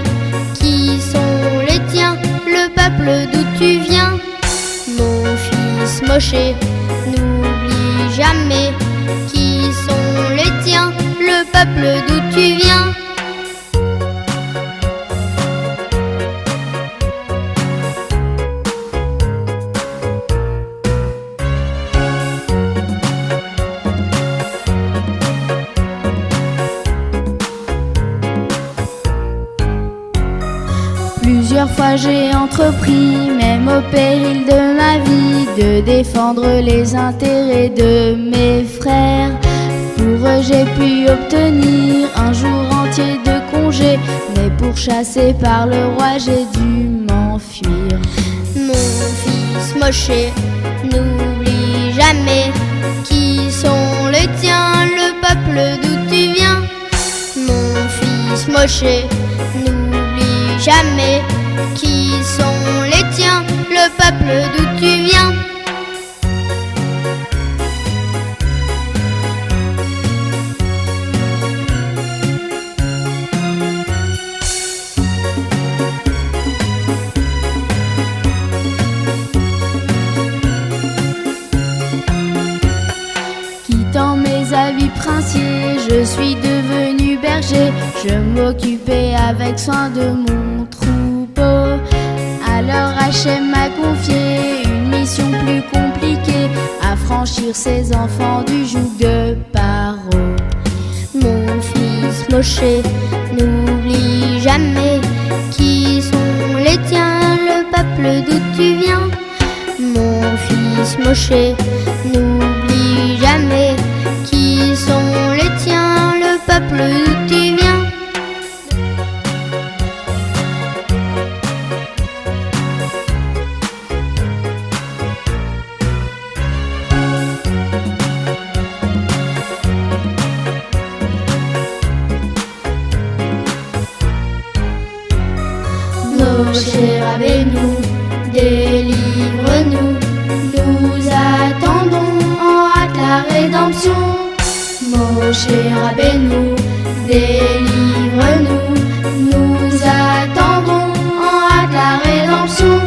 qui sont les tiens, le peuple d'où tu viens. Mon fils Moshe, n'oublie jamais qui sont les tiens, le peuple d'où tu viens. Plusieurs fois j'ai entrepris, même au péril de ma vie, de défendre les intérêts de mes frères. Pour eux j'ai pu obtenir un jour entier de congé, mais pourchassé par le roi j'ai dû m'enfuir. Mon fils Moshe, n'oublie jamais qui sont les tiens, le peuple d'où tu viens. Mon fils Moshe, n'oublie jamais qui sont les tiens, le peuple d'où tu viens. Quittant mes habits princiers, je suis devenu berger. Je m'occupais avec soin de mon troupeau. Alors Hachem m'a confié une mission plus compliquée, affranchir ses enfants du joug de Paro. Mon fils Moshe, n'oublie jamais qui sont les tiens, le peuple d'où tu viens. Mon fils Moshe, n'oublie jamais qui sont les tiens, le peuple d'où tu viens. Moshe Rabbeinu, délivre-nous, nous attendons en hâte la rédemption. Moshe Rabbeinu, délivre-nous, nous attendons en hâte la rédemption.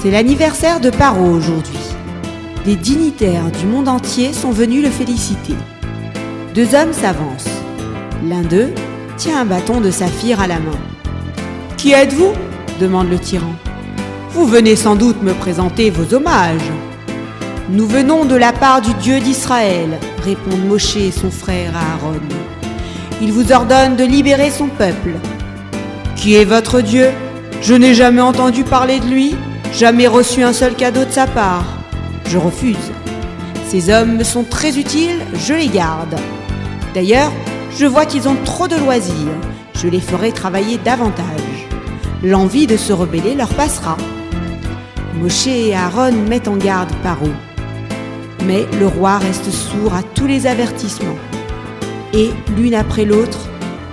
C'est l'anniversaire de Paro aujourd'hui. Des dignitaires du monde entier sont venus le féliciter. 2 hommes s'avancent. L'un d'eux tient un bâton de saphir à la main. « Qui êtes-vous » demande le tyran. « Vous venez sans doute me présenter vos hommages. »« Nous venons de la part du Dieu d'Israël, » répondent Moshe et son frère Aaron. « Il vous ordonne de libérer son peuple. »« Qui est votre Dieu ? Je n'ai jamais entendu parler de lui, jamais reçu un seul cadeau de sa part. Je refuse. Ces hommes me sont très utiles, je les garde. D'ailleurs, je vois qu'ils ont trop de loisirs. Je les ferai travailler davantage. L'envie de se rebeller leur passera. » Moshe et Aaron mettent en garde Paro. Mais le roi reste sourd à tous les avertissements. Et, l'une après l'autre,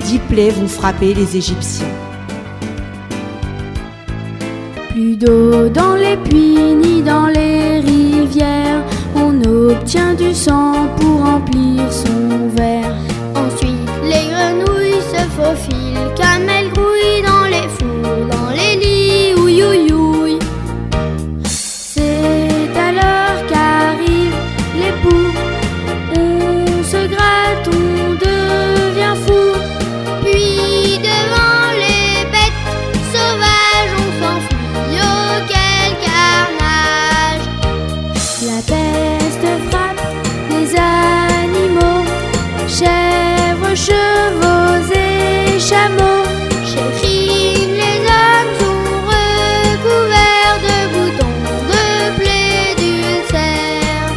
10 plaies vont frapper les Égyptiens. Plus d'eau dans les puits ni dans les rivières, on obtient du sang pour remplir son verre. Ensuite les grenouilles se faufilent comme elles grouillent dans les fours, dans les lits, ouïe ouïe ouïe. C'est alors qu'arrivent les poux, on se gratte, on devient fou. Puis devant les bêtes sauvages on s'enfuit. Oh quel carnage! La peste frappe les animaux, chèvres, chevaux et chameaux. Chez Chine, les hommes sont recouverts de boutons, de plaies, d'ulcères.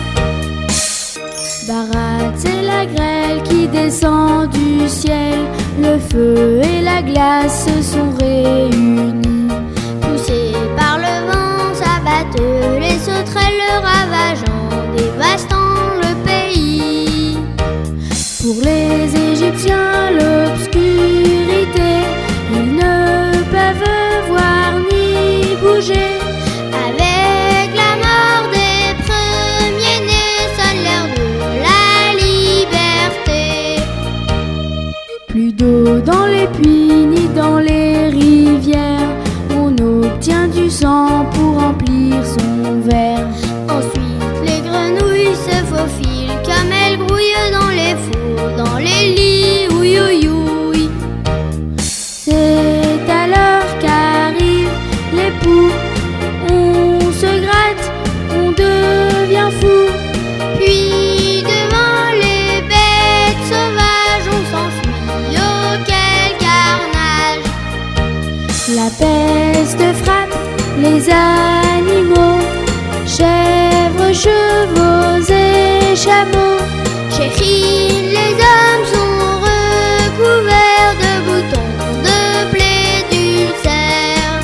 Barat, c'est la grêle qui descend du ciel, le feu et la glace se sont réunis. Poussés par le vent, s'abattent les sauterelles, ravageant, dévastant le pays. Pour les Égyptiens, l'obscurité, ils ne peuvent voir ni bouger. Avec la mort des premiers-nés, sonne l'heure de la liberté. Plus d'eau dans les puits ni dans les rivières, on obtient du sang pour remplir son verre. Ensuite les grenouilles se faufilent comme elles grouillent dans les fours, dans les lits, ouïe ouïe ouïe. C'est alors qu'arrivent les poux, on se gratte, on devient fou. Puis devant les bêtes sauvages on s'enfuit. Oh quel carnage! La peste frappe les animaux, chèvres, chevaux et chameaux. Chez Chine, les hommes sont recouverts de boutons, de plaies, d'ulcères.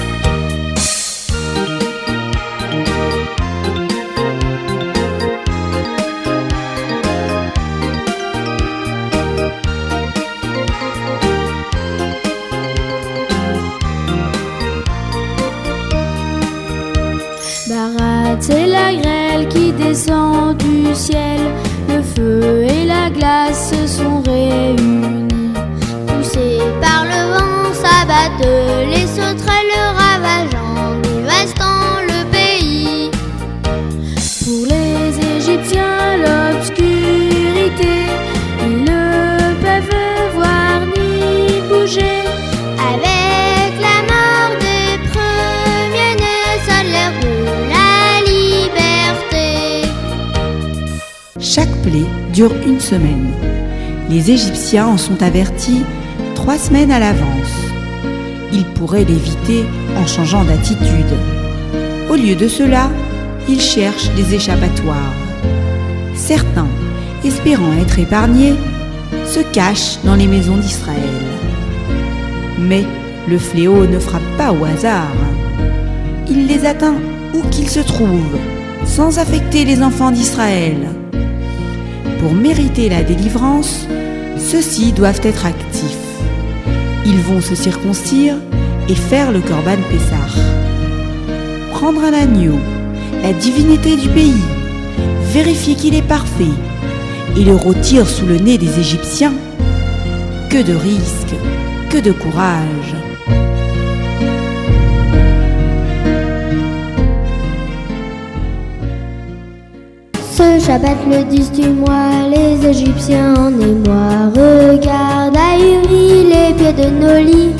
Barat, c'est la grêle qui descend du ciel, le feu et la glace se sont réunis. Poussés par le vent, s'abattent les sauterelles, ravageant, dévastant le pays. Pour les Égyptiens, l'obscurité, ils ne peuvent voir ni bouger. Avec la mort des premiers-nés, sonne l'heure de la liberté. Chaque plaie dure 1 semaine. Les Égyptiens en sont avertis 3 semaines à l'avance. Ils pourraient l'éviter en changeant d'attitude. Au lieu de cela, ils cherchent des échappatoires. Certains, espérant être épargnés, se cachent dans les maisons d'Israël. Mais le fléau ne frappe pas au hasard. Il les atteint où qu'ils se trouvent, sans affecter les enfants d'Israël. Pour mériter la délivrance, ceux-ci doivent être actifs. Ils vont se circoncire et faire le Corban Pessah. Prendre un agneau, la divinité du pays, vérifier qu'il est parfait et le rôtir sous le nez des Égyptiens. Que de risques, que de courage. Ce Shabbat le 10 du mois, les Égyptiens en émoi regardent ahuris les pieds de nos lits.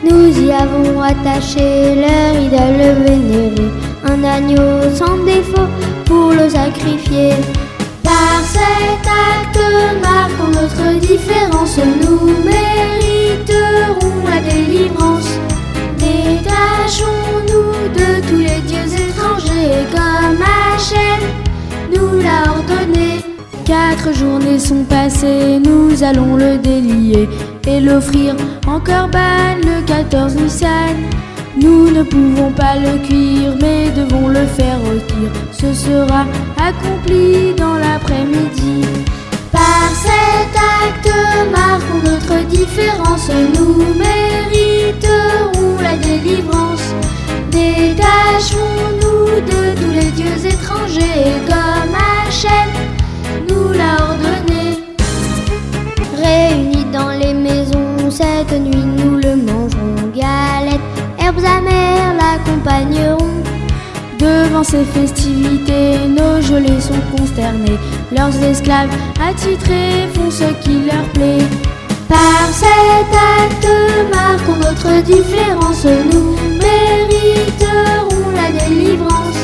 Nous y avons attaché leur idole vénérée, un agneau sans défaut pour le sacrifier. Par cet acte marquant notre différence, nous mériterons la délivrance. Détachons-nous de tous les dieux étrangers, comme Hachem nous l'a ordonné. 4 journées sont passées, nous allons le délier et l'offrir en corban le 14 Nissan. Nous ne pouvons pas le cuire, mais devons le faire rôtir. Ce sera accompli dans l'après-midi. Par cet acte marquant notre différence, nous mériterons la délivrance. Détachons-nous de tous les dieux étrangers, comme Hachem nous l'a ordonné. Réunis dans les maisons, cette nuit nous le mangerons. Galettes, herbes amères l'accompagneront. Devant ces festivités, nos gelés sont consternés. Leurs esclaves attitrés font ce qui leur plaît. Par cet acte marquant notre différence, nous mériterons la délivrance.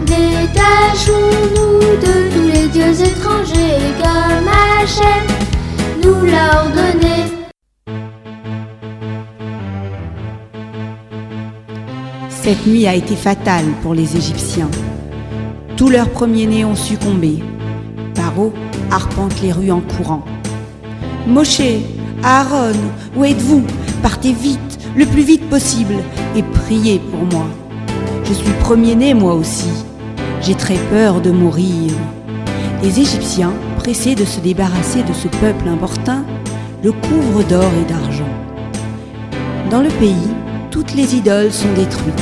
Détachons-nous de tous les dieux étrangers, comme Hachem nous l'a ordonné. Cette nuit a été fatale pour les Égyptiens. Tous leurs premiers-nés ont succombé. Paro arpente les rues en courant. Moshe, Aaron, où êtes-vous? Partez vite, le plus vite possible, et priez pour moi. Je suis premier-né moi aussi. J'ai très peur de mourir. Les Égyptiens, pressés de se débarrasser de ce peuple importun, le couvrent d'or et d'argent. Dans le pays, toutes les idoles sont détruites.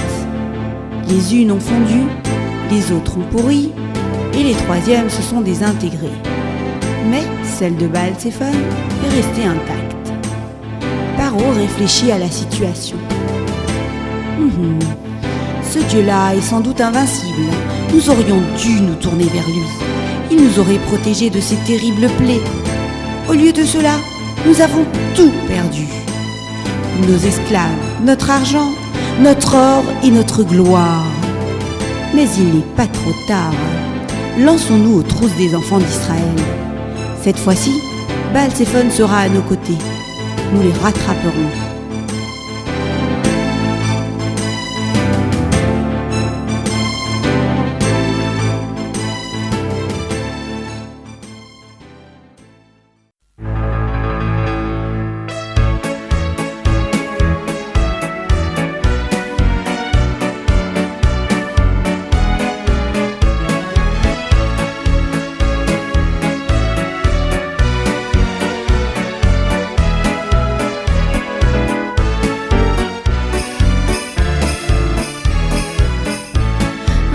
Les unes ont fondu, les autres ont pourri, et les troisièmes se sont désintégrées. Mais celle de Baal-Zephon est restée intacte. Paro réfléchit à la situation. Ce Dieu-là est sans doute invincible. Nous aurions dû nous tourner vers lui. Il nous aurait protégés de ces terribles plaies. Au lieu de cela, nous avons tout perdu. Nos esclaves, notre argent, notre or et notre gloire. Mais il n'est pas trop tard. Lançons-nous aux trousses des enfants d'Israël. Cette fois-ci, Baal-Zephon sera à nos côtés. Nous les rattraperons.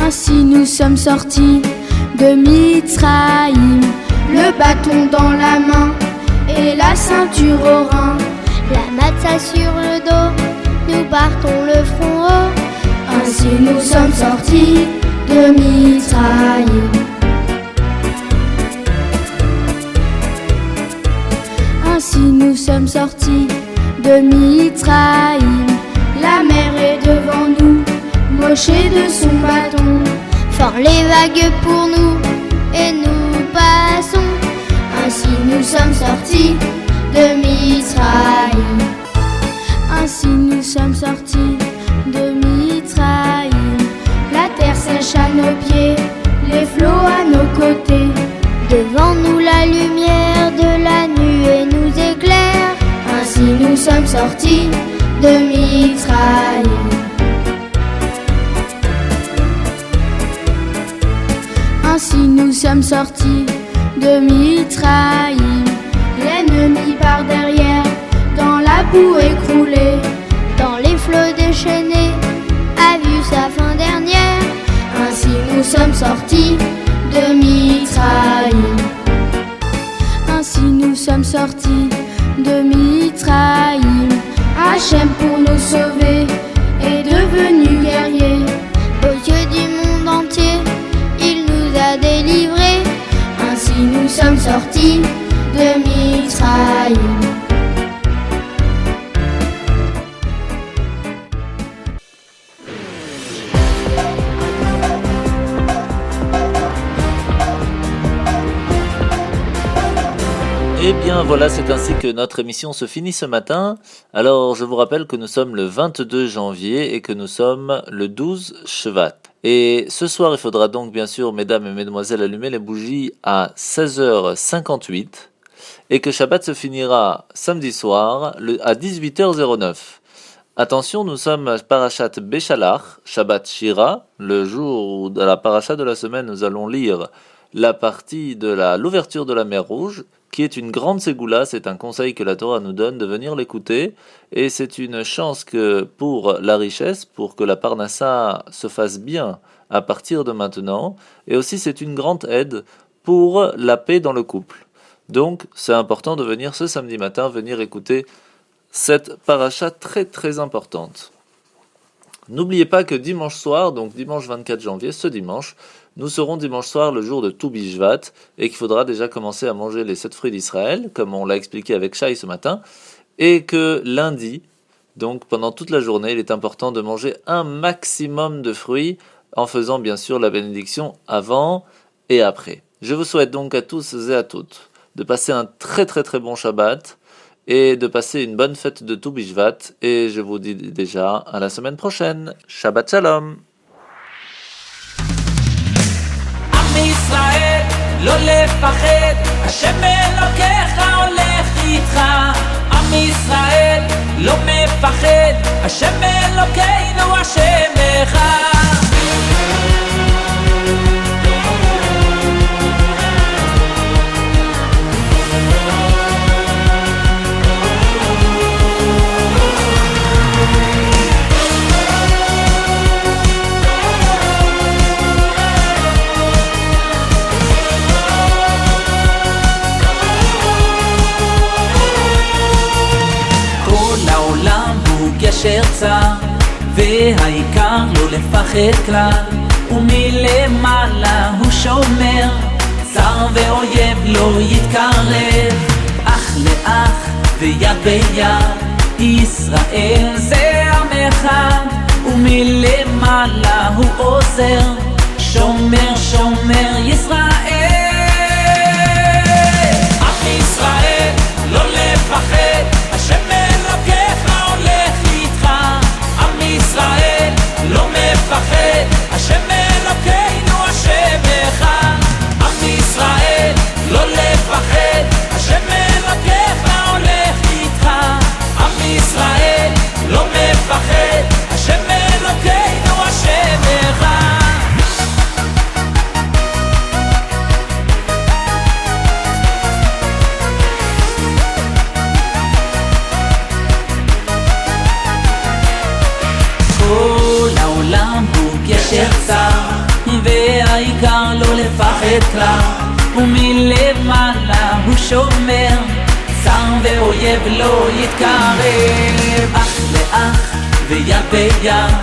Ainsi nous sommes sortis de Mitzraïm, le bâton dans la main et la ceinture au rein. La matzah sur le dos, nous partons le front haut. Ainsi nous sommes sortis de Mitzraïm. Ainsi nous sommes sortis de Mitzraïm. La mer est devant nous, Moshe de son bâton fend les vagues pour nous et nous passons. Ainsi nous sommes sortis de Mitzraïm. Ainsi nous sommes sortis de Mitzraïm. La terre sèche à nos pieds, les flots à nos côtés. Devant nous la lumière de la nuée nous éclaire. Ainsi nous sommes sortis de Mitzraïm. Ainsi nous sommes sortis de Mitzraïm. L'ennemi par derrière, dans la boue écroulée, dans les flots déchaînés, a vu sa fin dernière. Ainsi nous sommes sortis de Mitzraïm. Ainsi nous sommes sortis de Mitzraïm. Hachem pour nous sauver est devenu guerrier. Aux yeux du monde entier, il nous a délivrés. nous sommes sortis de Mizraïm. Eh bien voilà, c'est ainsi que notre émission se finit ce matin. Alors je vous rappelle que nous sommes le 22 janvier et que nous sommes le 12 Shvat. Et ce soir, il faudra donc bien sûr, mesdames et mesdemoiselles, allumer les bougies à 16h58 et que Shabbat se finira samedi soir à 18h09. Attention, nous sommes à Parashat Beshalach, Shabbat Shira, le jour où dans la Parashat de la semaine nous allons lire la partie de l'ouverture de la mer Rouge, qui est une grande ségoula. C'est un conseil que la Torah nous donne de venir l'écouter, et c'est une chance que pour la richesse, pour que la Parnassa se fasse bien à partir de maintenant, et aussi c'est une grande aide pour la paix dans le couple. Donc c'est important de venir ce samedi matin, venir écouter cette paracha très très importante. N'oubliez pas que dimanche soir, donc dimanche 24 janvier, ce dimanche, nous serons dimanche soir le jour de Tou Bishvat et qu'il faudra déjà commencer à manger les 7 fruits d'Israël, comme on l'a expliqué avec Shai ce matin, et que lundi, donc pendant toute la journée, il est important de manger un maximum de fruits en faisant bien sûr la bénédiction avant et après. Je vous souhaite donc à tous et à toutes de passer un très très très bon Shabbat et de passer une bonne fête de Tou Bishvat, et je vous dis déjà à la semaine prochaine. Shabbat Shalom. ישראל, לא לפחד, השם אלוקיך הולך איתך. עם ישראל, לא מפחד, השם אלוקינו השם אחד. גשר צר, והעיקר לא לפחד כלל, ומלמעלה הוא שומר, צר ואויב לא יתקרב, אח לאח ויד ביד, ישראל זה עם אחד, ומלמעלה הוא עוזר, שומר שומר ישראל. עם ישראל לא לפחד, השם אלוקיך הולך איתך. עם ישראל לא מפחד, השם אלוקינו השם אחד. עם ישראל לא לפחד, השם אלוקיך הולך איתך. עם ישראל לא מפחד, השם אלוקינו השם אחד. כל העולם הוא גשר צר, והעיקר לא לפחד כלל, ומלמעלה הוא שומר, צר ואויב לא יתקרב, אח לאח ויד ביד,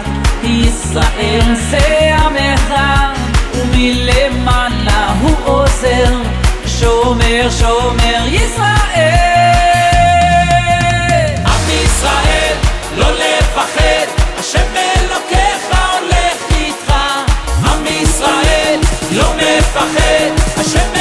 ישראל זה עם אחד, ומלמעלה הוא עוזר, שומר שומר ישראל. עם ישראל לא לפחד, השם אלוקיך הולך איתך. עם ישראל לא מפחד, השם